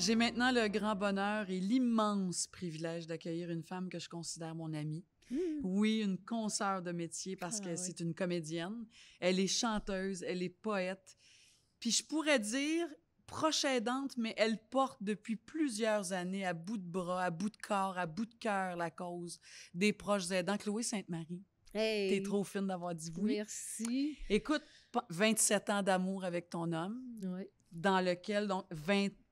J'ai maintenant le grand bonheur et l'immense privilège d'accueillir une femme que je considère mon amie. Oui, une consoeur de métier parce que c'est une comédienne. Elle est chanteuse, elle est poète. Puis je pourrais dire proche aidante, mais elle porte depuis plusieurs années à bout de bras, à bout de corps, à bout de cœur la cause des proches aidants. Chloé Sainte-Marie, Hey, t'es trop fine d'avoir dit oui. merci. Écoute, 27 ans d'amour avec ton homme, Oui. dans lequel, donc,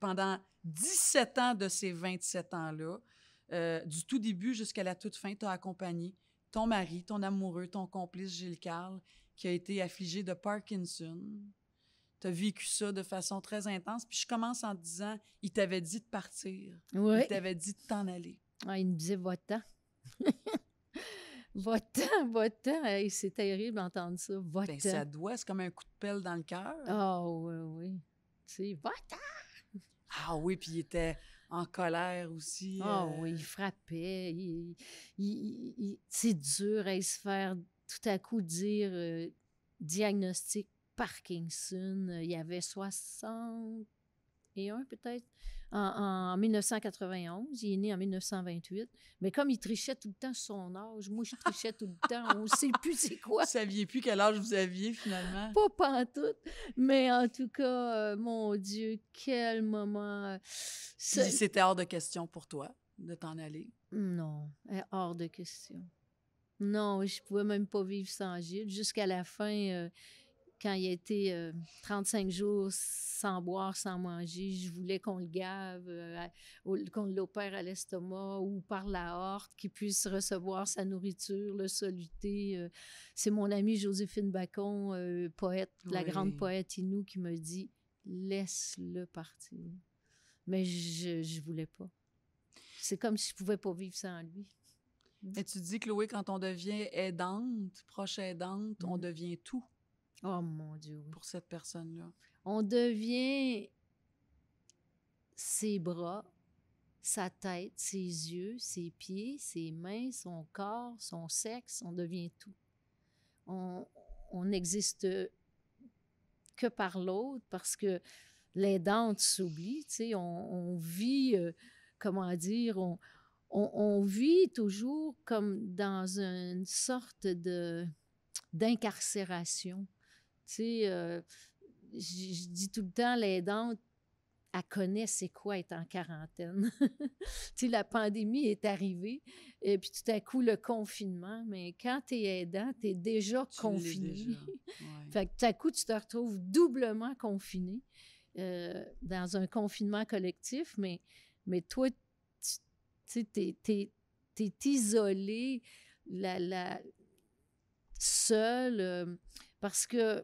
pendant 17 ans de ces 27 ans-là, du tout début jusqu'à la toute fin, tu as accompagné ton mari, ton amoureux, ton complice Gilles Carle, qui a été affligé de Parkinson. Tu as vécu ça de façon très intense. Puis je commence en te disant, il t'avait dit de partir. Oui. Il t'avait dit de t'en aller. Ah, il me disait, va-t'en. Va-t'en, va-t'en. Hey, c'est terrible d'entendre ça. Va-t'en. Ben, ça doit, c'est comme un coup de pelle dans le cœur. Ah, oui, oui. Tu sais, va-t'en. Ah oui, puis il était en colère aussi. Ah oui, il frappait. C'est dur à se faire tout à coup dire diagnostic Parkinson. Il y avait 61 peut-être en 1991. Il est né en 1928. Mais comme il trichait tout le temps sur son âge, moi je trichais tout le temps. On ne sait plus c'est quoi. Vous saviez plus quel âge vous aviez finalement? Pas pantoute. Mais en tout cas, mon Dieu, quel moment. Puis c'était hors de question pour toi de t'en aller? Non, hors de question. Non, je pouvais même pas vivre sans Gilles. Jusqu'à la fin, quand il a été 35 jours sans boire, sans manger, je voulais qu'on le gave, qu'on l'opère à l'estomac ou par la aorte, qu'il puisse recevoir sa nourriture, le soluter. C'est mon amie Joséphine Bacon, poète, la grande poète Inou, qui me dit « Laisse-le partir ». Mais je voulais pas. C'est comme si je pouvais pas vivre sans lui. Et tu dis, Chloé, quand on devient aidante, proche aidante, on devient tout. Oh mon Dieu, oui. Pour cette personne-là. On devient ses bras, sa tête, ses yeux, ses pieds, ses mains, son corps, son sexe. On devient tout. On n'existe que par l'autre parce que l'aidante s'oublie. Tu sais, on vit, comment dire, on vit toujours comme dans une sorte d'incarcération. Tu sais, je dis tout le temps, l'aidante, elle connaît c'est quoi être en quarantaine. Tu sais, la pandémie est arrivée, et puis tout à coup, le confinement. Mais quand tu es aidant, tu es déjà confiné. Déjà. Ouais. Fait que tout à coup, tu te retrouves doublement confiné dans un confinement collectif, mais toi, tu sais, t'es isolé, seul, parce que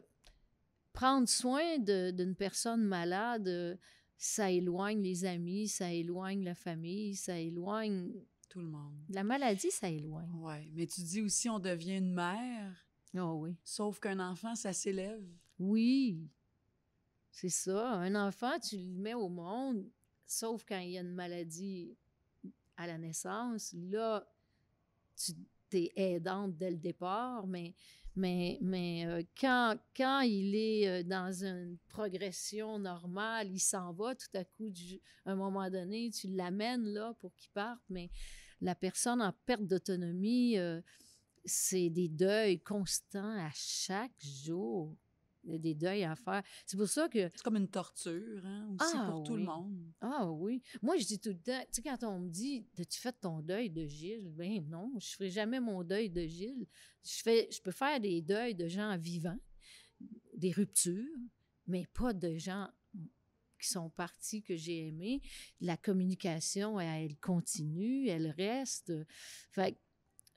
prendre soin d'une personne malade, ça éloigne les amis, ça éloigne la famille, ça éloigne... Tout le monde. La maladie, ça éloigne. Oui, mais tu dis aussi on devient une mère. Oh oui. Sauf qu'un enfant, ça s'élève. Oui, c'est ça. Un enfant, tu le mets au monde, sauf quand il y a une maladie à la naissance. Là, tu es aidante dès le départ, mais quand il est dans une progression normale, il s'en va tout à coup, à un moment donné, tu l'amènes là pour qu'il parte, mais la personne en perte d'autonomie, c'est des deuils constants à chaque jour. Il y a des deuils à faire. C'est pour ça que... C'est comme une torture, hein, aussi pour tout le monde. Ah oui. Moi, je dis tout le temps, tu sais, quand on me dit « As-tu fait ton deuil de Gilles? » Ben non, je ne ferai jamais mon deuil de Gilles. Je peux faire des deuils de gens vivants, des ruptures, mais pas de gens qui sont partis, que j'ai aimés. La communication, elle continue, elle reste. Fait que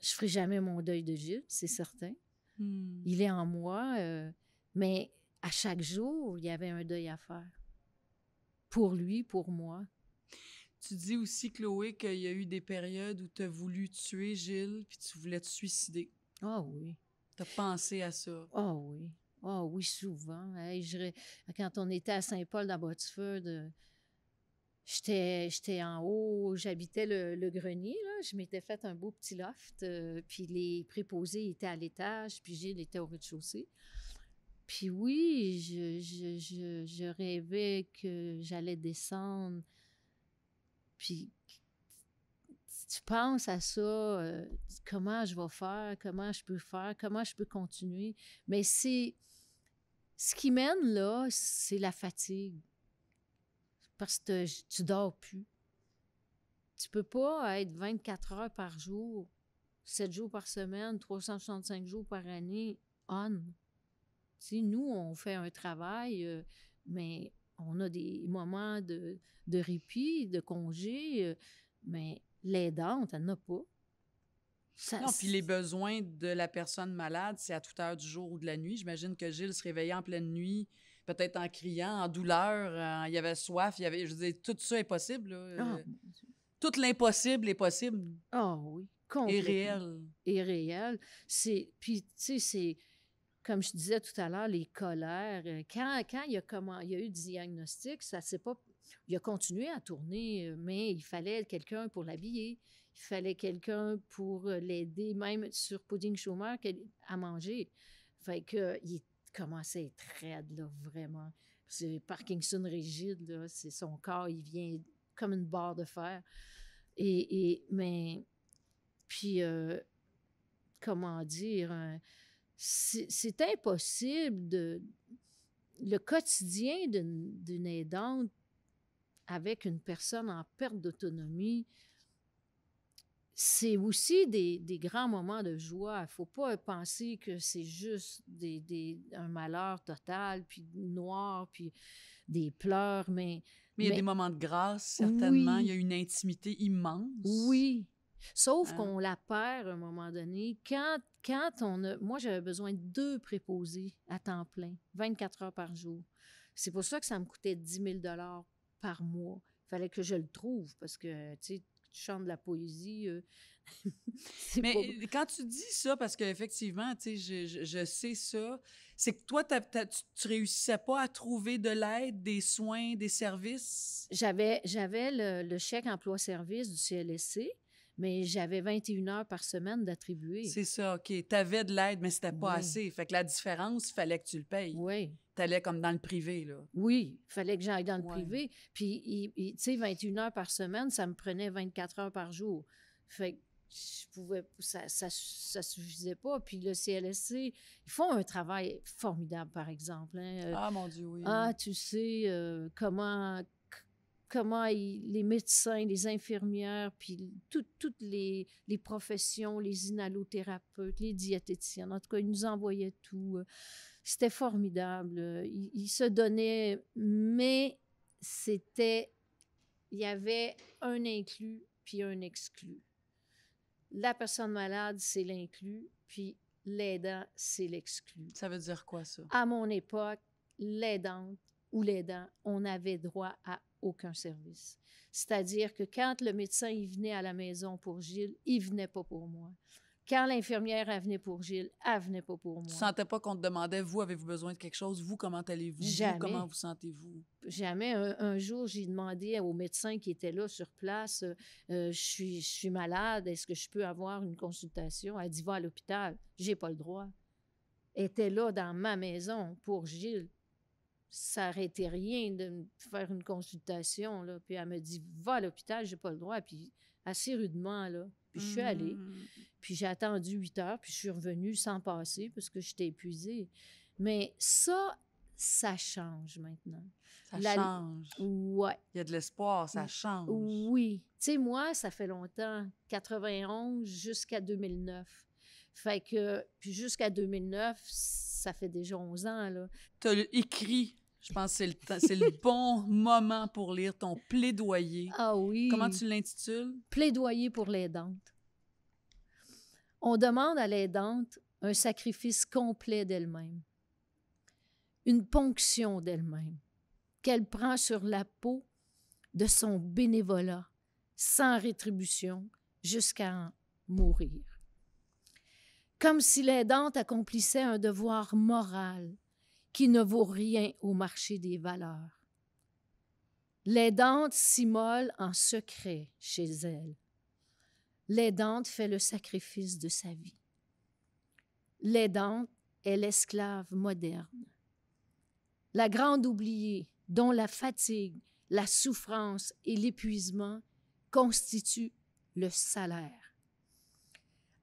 je ne ferai jamais mon deuil de Gilles, c'est certain. Il est en moi, mais à chaque jour, il y avait un deuil à faire. Pour lui, pour moi. Tu dis aussi, Chloé, qu'il y a eu des périodes où tu as voulu tuer Gilles puis tu voulais te suicider. Ah oui. Tu as pensé à ça. Ah oui. Ah oui, souvent. Hey, quand on était à Saint-Paul, dans Botsford, j'étais en haut, j'habitais le grenier, là. Je m'étais fait un beau petit loft, puis les préposés étaient à l'étage, puis Gilles était au rez-de-chaussée. Puis oui, je rêvais que j'allais descendre Puis tu penses à ça, comment je vais faire, comment je peux faire, comment je peux continuer. Mais ce qui mène là, c'est la fatigue. Parce que tu dors plus. Tu peux pas être 24 heures par jour, 7 jours par semaine, 365 jours par année, on. Tu sais, nous, on fait un travail, mais on a des moments de répit, de congé, mais l'aidante, elle n'a pas. Non, puis les besoins de la personne malade, c'est à toute heure du jour ou de la nuit. J'imagine que Gilles se réveillait en pleine nuit, peut-être en criant, en douleur, il y avait soif, je veux dire, tout ça est possible, là. Tout l'impossible est possible. Ah oui, Et complètement. réel. Et réel. Puis, tu sais, c'est, comme je disais tout à l'heure, les colères. Quand il y a eu le diagnostic, ça s'est pas... Il a continué à tourner, mais il fallait quelqu'un pour l'habiller. Il fallait quelqu'un pour l'aider, même sur Pudding Chômeur, à manger. Fait que il commençait à être raide, là, vraiment. C'est Parkinson rigide, là. C'est son corps, il vient comme une barre de fer. Mais, puis, comment dire, c'est impossible le quotidien d'une aidante avec une personne en perte d'autonomie, c'est aussi des grands moments de joie. Il ne faut pas penser que c'est juste un malheur total, puis noir, puis des pleurs, mais il y a des moments de grâce, certainement. Oui. Il y a une intimité immense. Oui. Sauf qu'on la perd à un moment donné. Quand moi, j'avais besoin de 2 préposés à temps plein, 24 heures par jour. C'est pour ça que ça me coûtait 10 000 $ par mois. Il fallait que je le trouve parce que, tu sais, tu chantes de la poésie. Mais quand tu dis ça, parce qu'effectivement, tu sais, je sais ça, c'est que toi, tu réussissais pas à trouver de l'aide, des soins, des services? J'avais le chèque emploi-service du CLSC, mais j'avais 21 heures par semaine d'attribuer. C'est ça, OK. Tu avais de l'aide, mais c'était pas assez. Fait que la différence, il fallait que tu le payes. Oui. Tu allais comme dans le privé, là. Oui, il fallait que j'aille dans le privé. Puis, tu sais, 21 heures par semaine, ça me prenait 24 heures par jour. Fait que je pouvais... Ça suffisait pas. Puis le CLSC, ils font un travail formidable, par exemple. Hein. Ah, mon Dieu, oui. Ah, tu sais, comment les médecins, les infirmières, puis toutes les professions, les inhalothérapeutes, les diététiciennes, en tout cas, ils nous envoyaient tout. C'était formidable. Ils se donnaient, mais il y avait un inclus puis un exclu. La personne malade, c'est l'inclus, puis l'aidant, c'est l'exclu. Ça veut dire quoi, ça? À mon époque, l'aidante ou l'aidant, on n'avait droit à aucun service. C'est-à-dire que quand le médecin il venait à la maison pour Gilles, il ne venait pas pour moi. Quand l'infirmière elle venait pour Gilles, elle ne venait pas pour moi. Tu ne sentais pas qu'on te demandait, vous, avez-vous besoin de quelque chose? Vous, comment allez-vous? Jamais. Vous, comment vous sentez-vous? Jamais. Un jour, j'ai demandé au médecin qui était là sur place, je suis malade, est-ce que je peux avoir une consultation? Elle dit, va à l'hôpital. J'ai pas le droit. Elle était là dans ma maison pour Gilles. Ça n'arrêtait rien de me faire une consultation, là. Puis elle me dit, va à l'hôpital, j'ai pas le droit. Puis assez rudement, là. Puis je suis allée. Puis j'ai attendu 8 heures, puis je suis revenue sans passer parce que j'étais épuisée. Mais ça change maintenant. Ça change. Ouais. Il y a de l'espoir, ça change. Oui. Tu sais, moi, ça fait longtemps, 91 jusqu'à 2009. Fait que, puis jusqu'à 2009, ça fait déjà 11 ans, là. Tu as écrit, je pense que c'est le bon moment pour lire ton plaidoyer. Ah oui. Comment tu l'intitules? Plaidoyer pour l'aidante. On demande à l'aidante un sacrifice complet d'elle-même, une ponction d'elle-même, qu'elle prend sur la peau de son bénévolat, sans rétribution, jusqu'à en mourir. Comme si l'aidante accomplissait un devoir moral qui ne vaut rien au marché des valeurs. L'aidante s'immole en secret chez elle. L'aidante fait le sacrifice de sa vie. L'aidante est l'esclave moderne. La grande oubliée dont la fatigue, la souffrance et l'épuisement constitue le salaire.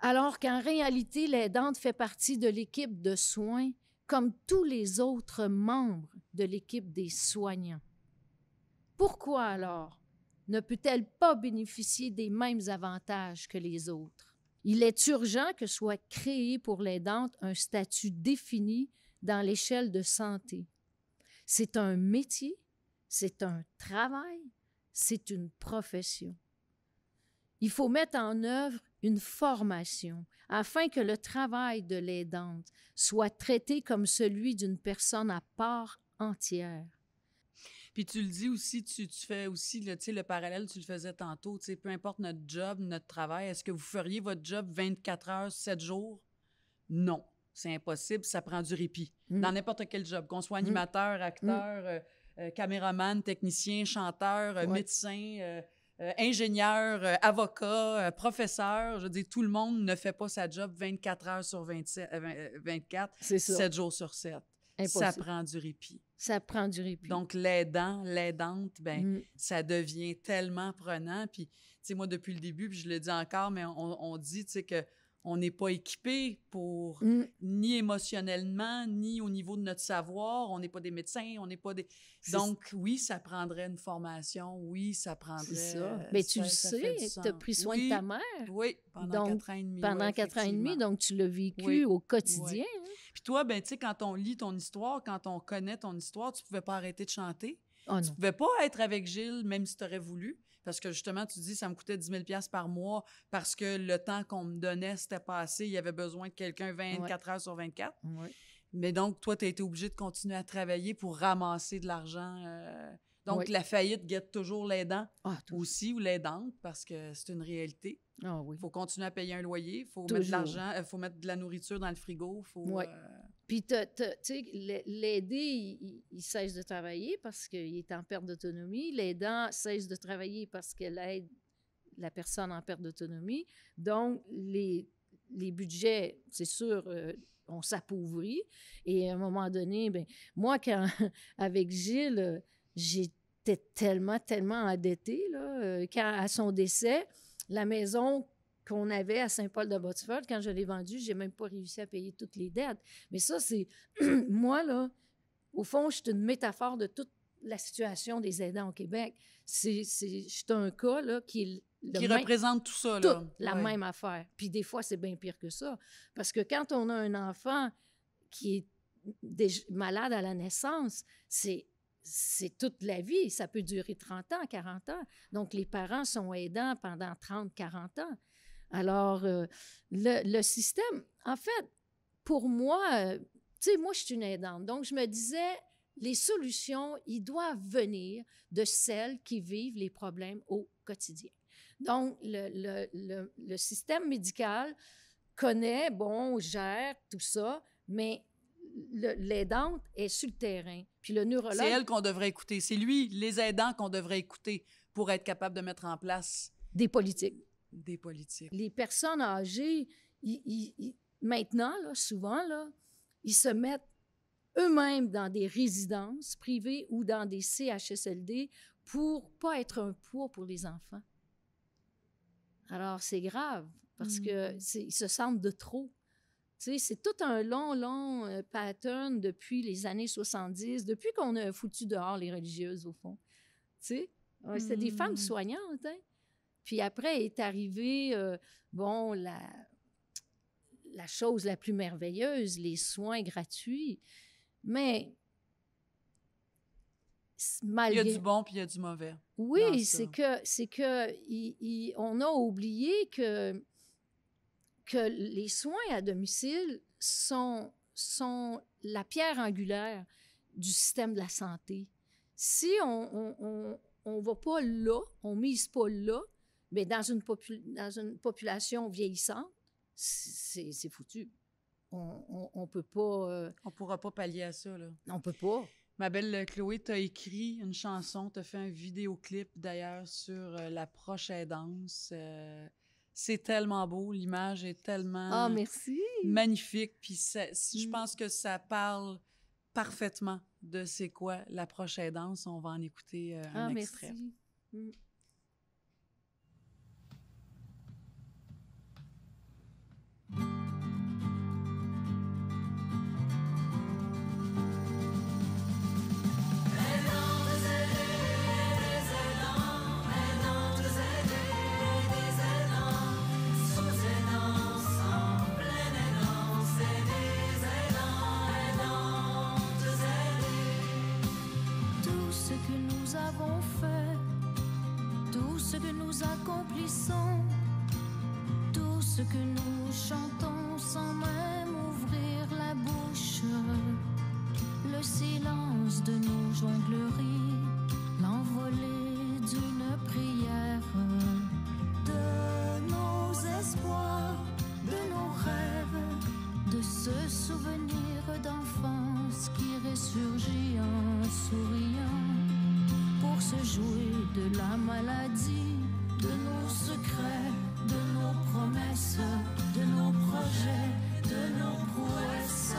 Alors qu'en réalité, l'aidante fait partie de l'équipe de soins comme tous les autres membres de l'équipe des soignants. Pourquoi alors ne peut-elle pas bénéficier des mêmes avantages que les autres? Il est urgent que soit créé pour l'aidante un statut défini dans l'échelle de santé. C'est un métier, c'est un travail, c'est une profession. Il faut mettre en œuvre une formation afin que le travail de l'aidante soit traité comme celui d'une personne à part entière. Puis tu le dis aussi, tu fais aussi le parallèle, tu le faisais tantôt, peu importe notre job, notre travail, est-ce que vous feriez votre job 24 heures, 7 jours? Non, c'est impossible, ça prend du répit. Dans n'importe quel job, qu'on soit animateur, acteur, caméraman, technicien, chanteur, médecin, ingénieur, avocat, professeur, je veux dire, tout le monde ne fait pas sa job 24 heures sur 24, 7 jours sur 7. Impossible. Ça prend du répit. Ça prend du répit. Donc, l'aidante, ça devient tellement prenant. Puis, tu sais, moi, depuis le début, puis je le dis encore, mais on dit, tu sais, qu'on n'est pas équipé pour, ni émotionnellement, ni au niveau de notre savoir. On n'est pas des médecins, on n'est pas des... Donc, oui, ça prendrait une formation. Oui, ça prendrait... C'est ça. Mais tu le sais, tu as pris soin de ta mère. Oui, pendant 4 ans et demi. Pendant 4 ans et demi, donc tu l'as vécu au quotidien. Oui. Puis toi, tu sais, quand on lit ton histoire, quand on connaît ton histoire, tu pouvais pas arrêter de chanter. Oh, tu pouvais pas être avec Gilles, même si tu aurais voulu. Parce que justement, tu dis, ça me coûtait 10 000 $ par mois parce que le temps qu'on me donnait, c'était pas assez. Il y avait besoin de quelqu'un 24 heures sur 24. Oui. Mais donc, toi, tu as été obligé de continuer à travailler pour ramasser de l'argent. Donc, la faillite guette toujours l'aidant aussi, ou l'aidante, parce que c'est une réalité. Il faut continuer à payer un loyer, il faut mettre de l'argent, il faut mettre de la nourriture dans le frigo. Puis, tu sais, l'aidé, il cesse de travailler parce qu'il est en perte d'autonomie. L'aidant cesse de travailler parce qu'elle aide la personne en perte d'autonomie. Donc, les budgets, c'est sûr, on s'appauvrit. Et à un moment donné, moi, avec Gilles, j'étais tellement endettée, là, à son décès, la maison qu'on avait à Saint-Paul-de-Botsford, quand je l'ai vendue, j'ai même pas réussi à payer toutes les dettes. Mais ça, c'est... moi, là, au fond, je suis une métaphore de toute la situation des aidants au Québec. Je suis un cas, là, qui représente tout ça, là. La même affaire. Puis des fois, c'est bien pire que ça. Parce que quand on a un enfant qui est malade à la naissance, c'est toute la vie. Ça peut durer 30 ans, 40 ans. Donc, les parents sont aidants pendant 30, 40 ans. Alors, le système, en fait, pour moi, tu sais, moi, je suis une aidante. Donc, je me disais, les solutions, ils doivent venir de celles qui vivent les problèmes au quotidien. Donc, le système médical connaît, gère tout ça, mais l'aidante est sur le terrain. Puis le neurologue... C'est elle qu'on devrait écouter. C'est lui, les aidants, qu'on devrait écouter pour être capable de mettre en place... Des politiques. Des politiques. Les personnes âgées, maintenant, là, souvent, là, ils se mettent eux-mêmes dans des résidences privées ou dans des CHSLD pour pas être un poids pour les enfants. Alors, c'est grave parce qu'ils se sentent de trop. Tu sais, c'est tout un long pattern depuis les années 70, depuis qu'on a foutu dehors les religieuses, au fond. Tu sais, c'était des femmes soignantes, hein? Puis après est arrivée, la chose la plus merveilleuse, les soins gratuits. Mais malgré... Il y a du bon puis il y a du mauvais. Oui, c'est que on a oublié que les soins à domicile sont la pierre angulaire du système de la santé. Si on va pas là, on mise pas là, mais dans une population vieillissante, c'est foutu. On peut pas... on pourra pas pallier à ça, là. On peut pas. Ma belle Chloé, tu as écrit une chanson, tu as fait un vidéoclip, d'ailleurs, sur la proche aidance. C'est tellement beau, l'image est tellement merci. magnifique. Puis je pense que ça parle parfaitement de c'est quoi la proche aidance. On va en écouter un extrait. Merci. ce que nous accomplissons, tout ce que nous chantons sans même ouvrir la bouche, le silence de nos jongleries, l'envolée d'une prière, de nos espoirs, de nos rêves, de ce souvenir d'enfance qui ressurgit en souriant pour se jouer de la maladie, de nos secrets, de nos promesses, de nos projets, de nos prouesses.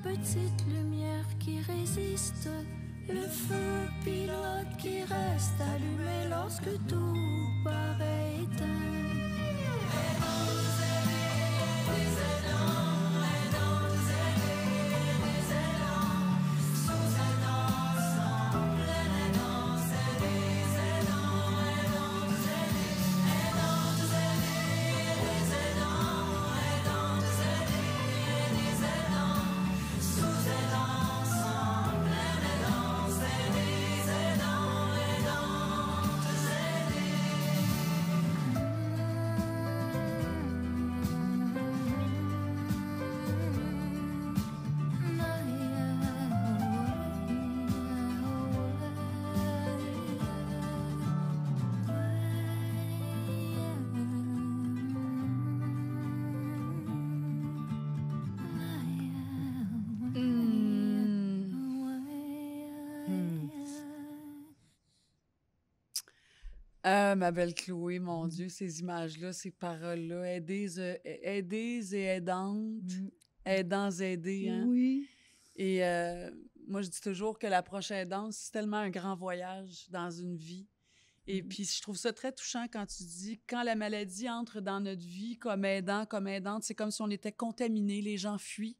Petite lumière qui résiste, le feu pilote qui reste allumé lorsque tout paraît éteint. Ma belle Chloé, mon Dieu, ces images-là, ces paroles-là, aidez et aidantes, aidants aidés, hein? Oui. Et moi, je dis toujours que la prochaine danse, c'est tellement un grand voyage dans une vie. Et puis, je trouve ça très touchant quand tu dis, quand la maladie entre dans notre vie comme aidant, comme aidante, c'est comme si on était contaminé, les gens fuient,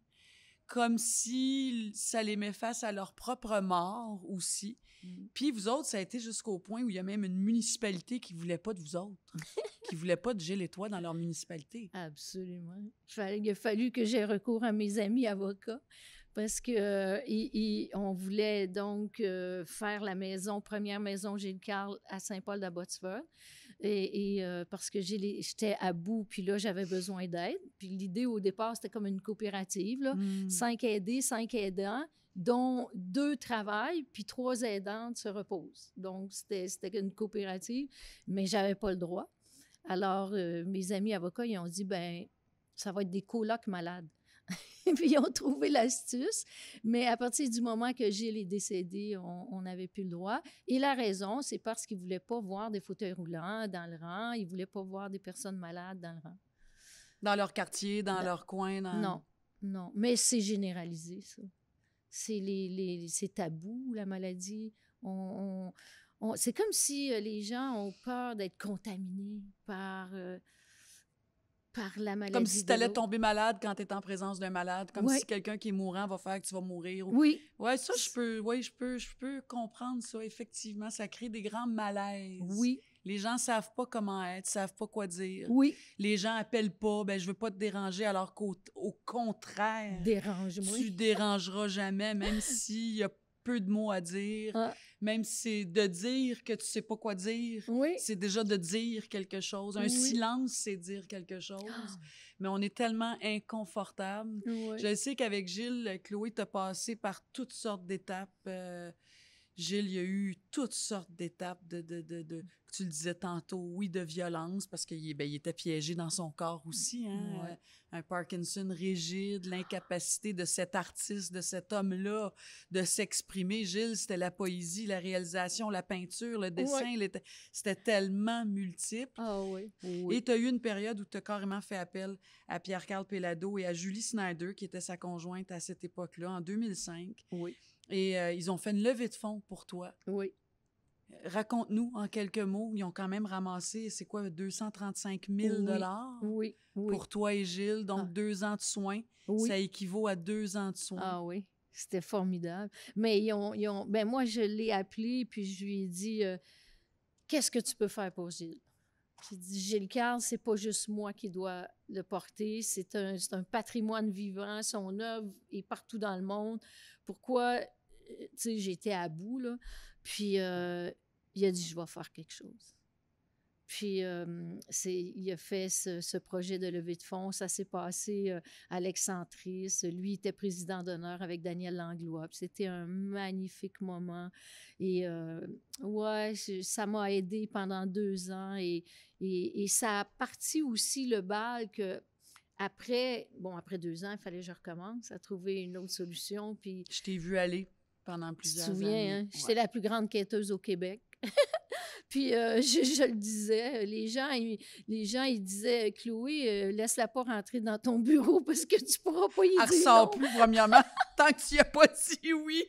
comme si ça les met face à leur propre mort aussi. Puis vous autres, ça a été jusqu'au point où il y a même une municipalité qui ne voulait pas de vous autres, qui ne voulait pas de Gilles et toi dans leur municipalité. Absolument. Il a fallu que j'aie recours à mes amis avocats parce qu'on voulait donc faire la première maison Gilles Carle à Saint-Paul-d'Abbotsford. Et parce que j'étais à bout, puis là, j'avais besoin d'aide. Puis l'idée, au départ, c'était comme une coopérative, là. 5 aidés, 5 aidants, dont 2 travaillent, puis 3 aidantes se reposent. Donc, c'était une coopérative, mais j'avais pas le droit. Alors, mes amis avocats, ils ont dit, ben ça va être des colocs malades. Puis ils ont trouvé l'astuce, mais à partir du moment que Gilles est décédé, on n'avait plus le droit. Et la raison, c'est parce qu'ils ne voulaient pas voir des fauteuils roulants dans le rang, ils ne voulaient pas voir des personnes malades dans le rang. Dans leur quartier, dans leur coin? Non. Mais c'est généralisé, ça. C'est tabou, la maladie. C'est comme si les gens ont peur d'être contaminés par la maladie. Comme si tu allais tomber malade quand tu es en présence d'un malade, comme si quelqu'un qui est mourant va faire que tu vas mourir. Oui. Ouais, ça, je peux comprendre ça, effectivement. Ça crée des grands malaises. Oui. Les gens savent pas comment être, savent pas quoi dire. Oui. Les gens appellent pas, ben je veux pas te déranger, alors qu'au contraire, Dérange-moi. tu dérangeras jamais, même s'il y a peu de mots à dire, même si c'est de dire que tu sais pas quoi dire, c'est déjà de dire quelque chose. Un silence, c'est dire quelque chose. Mais on est tellement inconfortable. Je sais qu'avec Gilles, Chloé, t'as passé par toutes sortes d'étapes. Gilles, il y a eu toutes sortes d'étapes tu le disais tantôt, oui, de violence, parce qu'il était piégé dans son corps aussi, hein? Un Parkinson rigide, l'incapacité de cet artiste, de cet homme-là, de s'exprimer. Gilles, c'était la poésie, la réalisation, la peinture, le dessin, c'était tellement multiple. Et tu as eu une période où tu as carrément fait appel à Pierre-Carl Péladeau et à Julie Snyder, qui était sa conjointe à cette époque-là, en 2005. Et ils ont fait une levée de fonds pour toi. Raconte-nous en quelques mots. Ils ont quand même ramassé, c'est quoi, 235 000 pour toi et Gilles. Donc, 2 ans de soins. Ça équivaut à 2 ans de soins. Ah oui, c'était formidable. Mais ben moi, je l'ai appelé, puis je lui ai dit, qu'est-ce que tu peux faire pour Gilles? J'ai dit, Gilles Carle, c'est pas juste moi qui dois le porter, c'est un patrimoine vivant, son œuvre est partout dans le monde. Pourquoi, tu sais, j'étais à bout, là. Puis, il a dit, je vais faire quelque chose. Puis, il a fait ce projet de levée de fonds. Ça s'est passé à l'Excentris. Lui était président d'honneur avec Daniel Langlois. Puis c'était un magnifique moment. Et ça m'a aidé pendant 2 ans. Et ça a parti aussi le bal que après 2 ans, il fallait que je recommence à trouver une autre solution. Puis, je t'ai vu aller pendant plusieurs années. Tu te souviens, hein? J'étais la plus grande quêteuse au Québec. Puis, je le disais, les gens, ils disaient, Chloé, laisse-la pas rentrer dans ton bureau parce que tu pourras pas y dire non. Elle ressort plus, premièrement, tant que tu n'y as pas dit oui.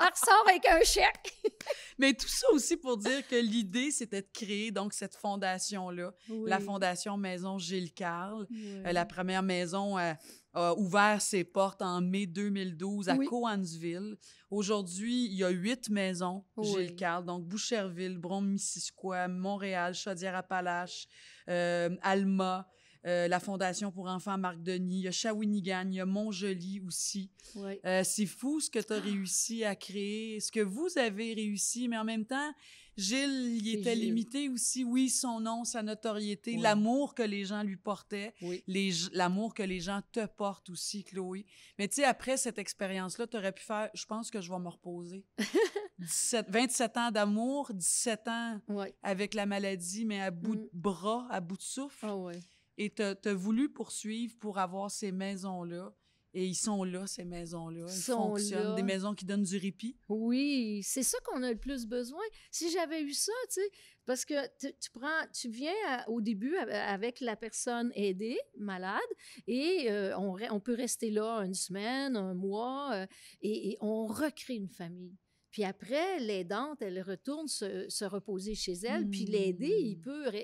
Elle ressort avec un chèque. Mais tout ça aussi pour dire que l'idée, c'était de créer donc cette fondation-là, la Fondation Maison Gilles Carle. La première maison a ouvert ses portes en mai 2012 à Cowansville. Aujourd'hui, il y a 8 maisons Gilles Carle, donc Boucherville, Brome-Missisquoi, Montréal, Chaudière-Appalaches, Alma, la Fondation pour enfants Marc Denis, il y a Shawinigan, il y a Montjoli aussi. C'est fou ce que tu as réussi à créer, ce que vous avez réussi, mais en même temps, Gilles, il était limité aussi, son nom, sa notoriété, l'amour que les gens lui portaient, l'amour que les gens te portent aussi, Chloé. Mais tu sais, après cette expérience-là, tu aurais pu faire, je pense que je vais me reposer. 27 ans d'amour, 17 ans avec la maladie, mais à bout de bras, à bout de souffle. Et tu as voulu poursuivre pour avoir ces maisons-là. Et ils sont là, ces maisons-là. Ils fonctionnent. Là. Des maisons qui donnent du répit. Oui, c'est ça qu'on a le plus besoin. Si j'avais eu ça, tu sais, parce que tu viens au début avec la personne aidée, malade, et on peut rester là 1 semaine, 1 mois, et on recrée une famille. Puis après, l'aidante, elle retourne se reposer chez elle. Puis l'aider,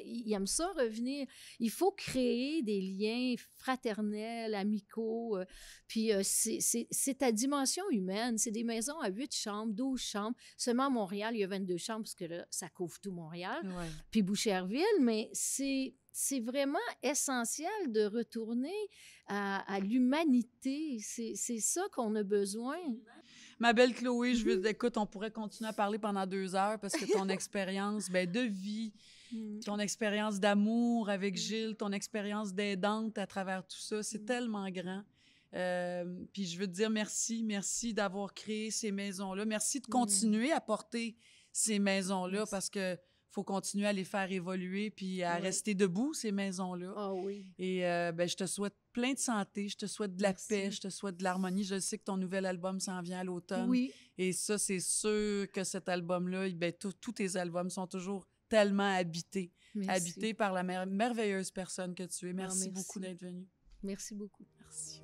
il aime ça revenir. Il faut créer des liens fraternels, amicaux. Puis c'est ta dimension humaine. C'est des maisons à 8 chambres, 12 chambres. Seulement à Montréal, il y a 22 chambres parce que là, ça couvre tout Montréal. Puis Boucherville, mais c'est vraiment essentiel de retourner à l'humanité. C'est ça qu'on a besoin. Ma belle Chloé, écoute, on pourrait continuer à parler pendant 2 heures parce que ton expérience de vie, ton expérience d'amour avec Gilles, ton expérience d'aidante à travers tout ça, c'est tellement grand. Puis je veux te dire merci d'avoir créé ces maisons-là. Merci de continuer à porter ces maisons-là parce que faut continuer à les faire évoluer puis à rester debout, ces maisons-là. Et je te souhaite plein de santé, je te souhaite de la paix, je te souhaite de l'harmonie. Je sais que ton nouvel album s'en vient à l'automne. Et ça, c'est sûr que cet album-là, tous tes albums sont toujours tellement habités. Habités par la merveilleuse personne que tu es. Merci beaucoup d'être venue. Merci beaucoup. Merci.